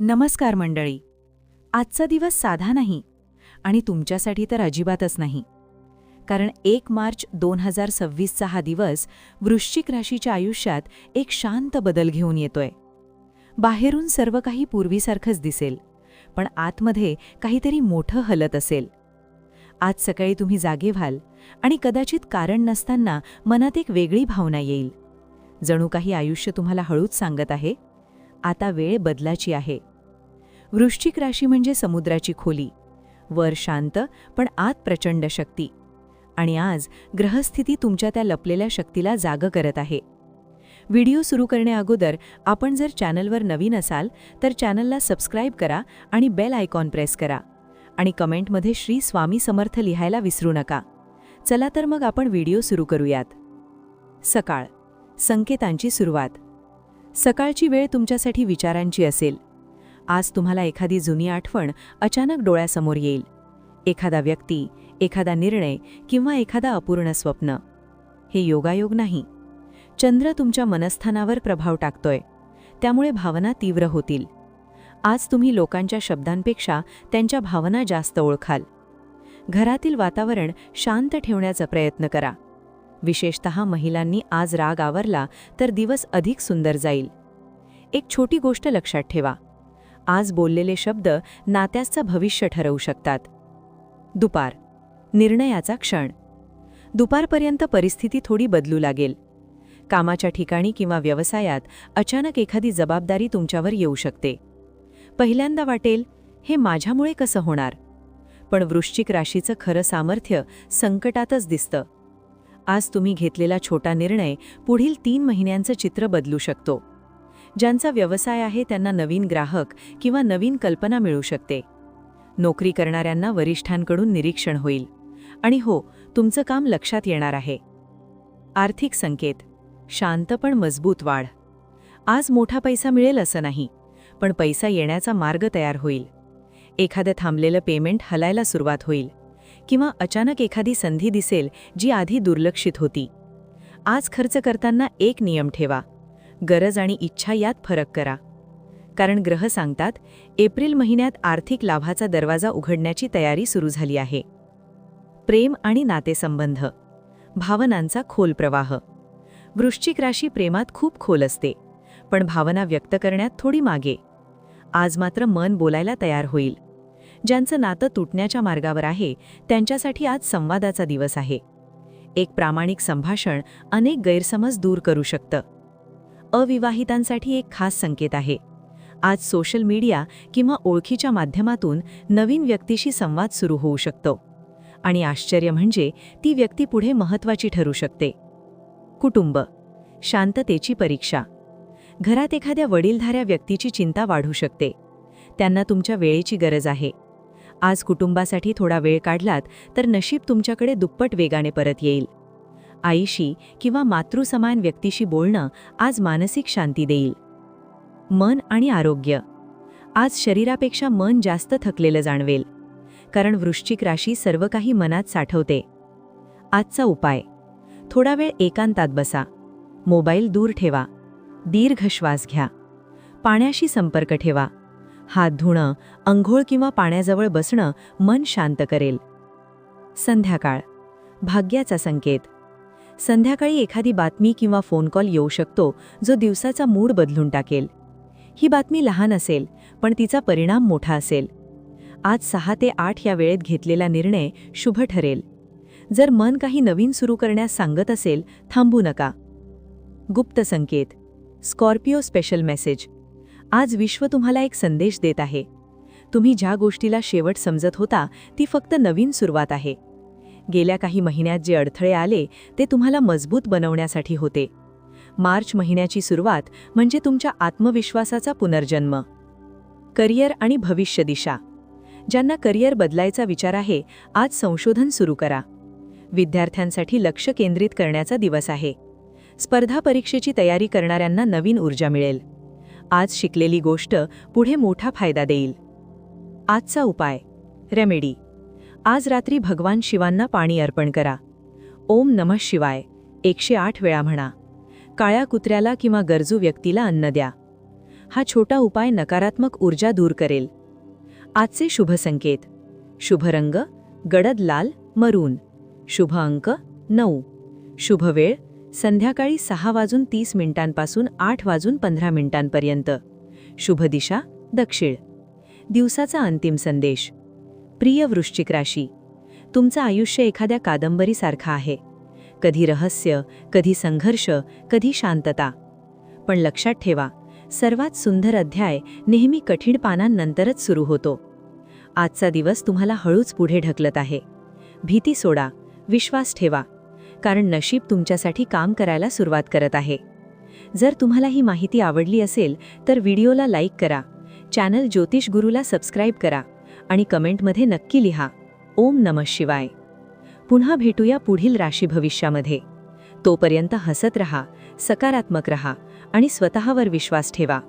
नमस्कार मंडळी. आजचा दिवस साधा नाही आणि तुमच्यासाठी तर अजिबातच नाही. कारण 1 मार्च 2026चा हा दिवस वृश्चिक राशीच्या आयुष्यात एक शांत बदल घेऊन येतोय. बाहेरून सर्व काही पूर्वीसारखंच दिसेल, पण आतमध्ये काहीतरी मोठं हलत असेल. आज सकाळी तुम्ही जागे व्हाल आणि कदाचित कारण नसताना मनात एक वेगळी भावना येईल. जणू काही आयुष्य तुम्हाला हळूच सांगत आहे, आता वेळ बदलाची आहे. वृश्चिक राशी म्हणजे समुद्राची खोली, वर शांत पण आत प्रचंड शक्ती. आणि आज ग्रहस्थिती तुमच्या त्या लपलेल्या शक्तीला जाग करत आहे. व्हिडिओ सुरू करण्याअगोदर आपण जर चॅनलवर नवीन असाल तर चॅनलला सबस्क्राईब करा आणि बेल आयकॉन प्रेस करा आणि कमेंटमध्ये श्री स्वामी समर्थ लिहायला विसरू नका. चला तर मग आपण व्हिडिओ सुरू करूयात. सकाळ, संकेतांची सुरुवात. सकाळची वेळ तुमच्यासाठी विचारांची असेल. आज तुम्हाला एखादी जुनी आठवण अचानक डोळ्यासमोर येईल. एखादा व्यक्ती, एखादा निर्णय किंवा एखादा अपूर्ण स्वप्न. हे योगायोग नाही. चंद्र तुमच्या मनस्थानावर प्रभाव टाकतोय, त्यामुळे भावना तीव्र होतील. आज तुम्ही लोकांच्या शब्दांपेक्षा त्यांच्या भावना जास्त ओळखाल. घरातील वातावरण शांत ठेवण्याचा प्रयत्न करा. विशेषतः महिलांनी आज राग आवरला तर दिवस अधिक सुंदर जाईल. एक छोटी गोष्ट लक्षात ठेवा. आज बोललेले शब्द नात्याचं भविष्य ठरवू शकतात. दुपार, निर्णयाचा क्षण. दुपारपर्यंत परिस्थिती थोडी बदलू लागेल. कामाच्या ठिकाणी किंवा व्यवसायात अचानक एखादी जबाबदारी तुमच्यावर येऊ शकते. पहिल्यांदा वाटेल, हे माझ्यामुळे कसं होणार? पण वृश्चिक राशीचं खरं सामर्थ्य संकटातच दिसतं. आज तुम्ही घेतलेला छोटा निर्णय पुढील 3 महिन्यांचं चित्र बदलू शकतो. ज्यांचा व्यवसाय आहे त्यांना नवीन ग्राहक किंवा नवीन कल्पना मिळू शकते. नोकरी करणाऱ्यांना वरिष्ठांकडून निरीक्षण होईल. आणि हो, तुमचं काम लक्षात येणार आहे. आर्थिक संकेत. शांत पण मजबूत वाढ. आज मोठा पैसा मिळेल असं नाही, पण पैसा येण्याचा मार्ग तयार होईल. एखादं थांबलेलं पेमेंट हलायला सुरुवात होईल किंवा अचानक एखादी संधी दिसेल जी आधी दुर्लक्षित होती. आज खर्च करताना एक नियम ठेवा. गरज आणि इच्छा यात फरक करा. कारण ग्रह सांगतात, एप्रिल महिन्यात आर्थिक लाभाचा दरवाजा उघडण्याची तयारी सुरू झाली आहे. प्रेम आणि नातेसंबंध. भावनांचा खोल प्रवाह. वृश्चिक राशी प्रेमात खूप खोल असते, पण भावना व्यक्त करण्यात थोडी मागे. आज मात्र मन बोलायला तयार होईल. ज्यांचं नातं तुटण्याच्या मार्गावर आहे त्यांच्यासाठी आज संवादाचा दिवस आहे. एक प्रामाणिक संभाषण अनेक गैरसमज दूर करू शकतं. अविवाहितांसाठी एक खास संकेत आहे. आज सोशल मीडिया किंवा ओळखीच्या माध्यमातून नवीन व्यक्तीशी संवाद सुरू होऊ शकतो. आणि आश्चर्य म्हणजे ती व्यक्ती पुढे महत्त्वाची ठरू शकते. कुटुंब. शांततेची परीक्षा. घरात एखाद्या वडीलधाऱ्या व्यक्तीची चिंता वाढू शकते. त्यांना तुमच्या वेळेची गरज आहे. आज कुटुंबासाठी थोडा वेळ काढलात तर नशीब तुमच्याकडे दुप्पट वेगाने परत येईल. आईशी किंवा मातृसमान व्यक्तीशी बोलणं आज मानसिक शांती देईल. मन आणि आरोग्य. आज शरीरापेक्षा मन जास्त थकलेलं जाणवेल, कारण वृश्चिक राशी सर्व काही मनात साठवते. आजचा उपाय. थोडा वेळ एकांतात बसा. मोबाईल दूर ठेवा. दीर्घ श्वास घ्या. पाण्याशी संपर्क ठेवा. हात धुणं, अंघोळ किंवा पाण्याजवळ बसणं मन शांत करेल. संध्याकाळ. भाग्याचा संकेत. संध्याकाळी एखादी बातमी किंवा फोन कॉल येऊ शकतो जो दिवसाचा मूड बदलून टाकेल. ही बातमी लहान असेल, पण तिचा परिणाम मोठा असेल. आज 6 ते 8 या वेळेत घेतलेला निर्णय शुभ ठरेल. जर मन काही नवीन सुरू करण्यास सांगत असेल, थांबू नका. गुप्त संकेत. Scorpio special message. आज विश्व तुम्हाला एक संदेश देत आहे. तुम्ही ज्या गोष्टीला शेवट समजत होता ती फक्त नवीन सुरुवात आहे. गेल्या काही महिन्यात जे अडथळे आले ते तुम्हाला मजबूत बनवण्यासाठी होते. मार्च महिन्याची सुरुवात म्हणजे तुमच्या आत्मविश्वासाचा पुनर्जन्म. करिअर आणि भविष्य दिशा. ज्यांना करिअर बदलायचा विचार आहे, आज संशोधन सुरू करा. विद्यार्थ्यांसाठी लक्ष केंद्रित करण्याचा दिवस आहे. स्पर्धा परीक्षेची तयारी करणाऱ्यांना नवीन ऊर्जा मिळेल. आज शिकलेली गोष्ट पुढे मोठा फायदा देईल. आजचा उपाय. रेमेडी. आज रात्री भगवान शिवांना पाणी अर्पण करा. ओम नमः शिवाय 108 वेळा म्हणा. काळ्या कुत्र्याला किंवा गरजू व्यक्तीला अन्न द्या. हा छोटा उपाय नकारात्मक ऊर्जा दूर करेल. आजचे शुभ संकेत. शुभ रंग गडद लाल मरून. शुभ अंक 9. शुभ वेळ संध्याकाळी 6:30 पासून 8:15 शुभ दिशा दक्षिण. दिवसाचा अंतिम संदेश. प्रिय वृश्चिक राशी, तुमचं आयुष्य एखाद्या कादंबरीसारखं आहे. कधी रहस्य, कधी संघर्ष, कधी शांतता. पण लक्षात ठेवा, सर्वात सुंदर अध्याय नेहमी कठीण पानांनंतरच सुरू होतो. आजचा दिवस तुम्हाला हळूच पुढे ढकलत आहे. भीती सोडा, विश्वास ठेवा, कारण नशीब तुमच्यासाठी काम करायला सुरुवात करत आहे. जर तुम्हाला ही माहिती आवडली असेल तर व्हिडिओला लाईक करा, चॅनल ज्योतिष गुरुला सबस्क्राईब करा आणि कमेंटमध्ये नक्की लिहा ओम नमः शिवाय. पुन्हा भेटूया पुढील राशी भविष्यामध्ये. तोपर्यंत हसत रहा, सकारात्मक रहा आणि स्वतःवर विश्वास ठेवा.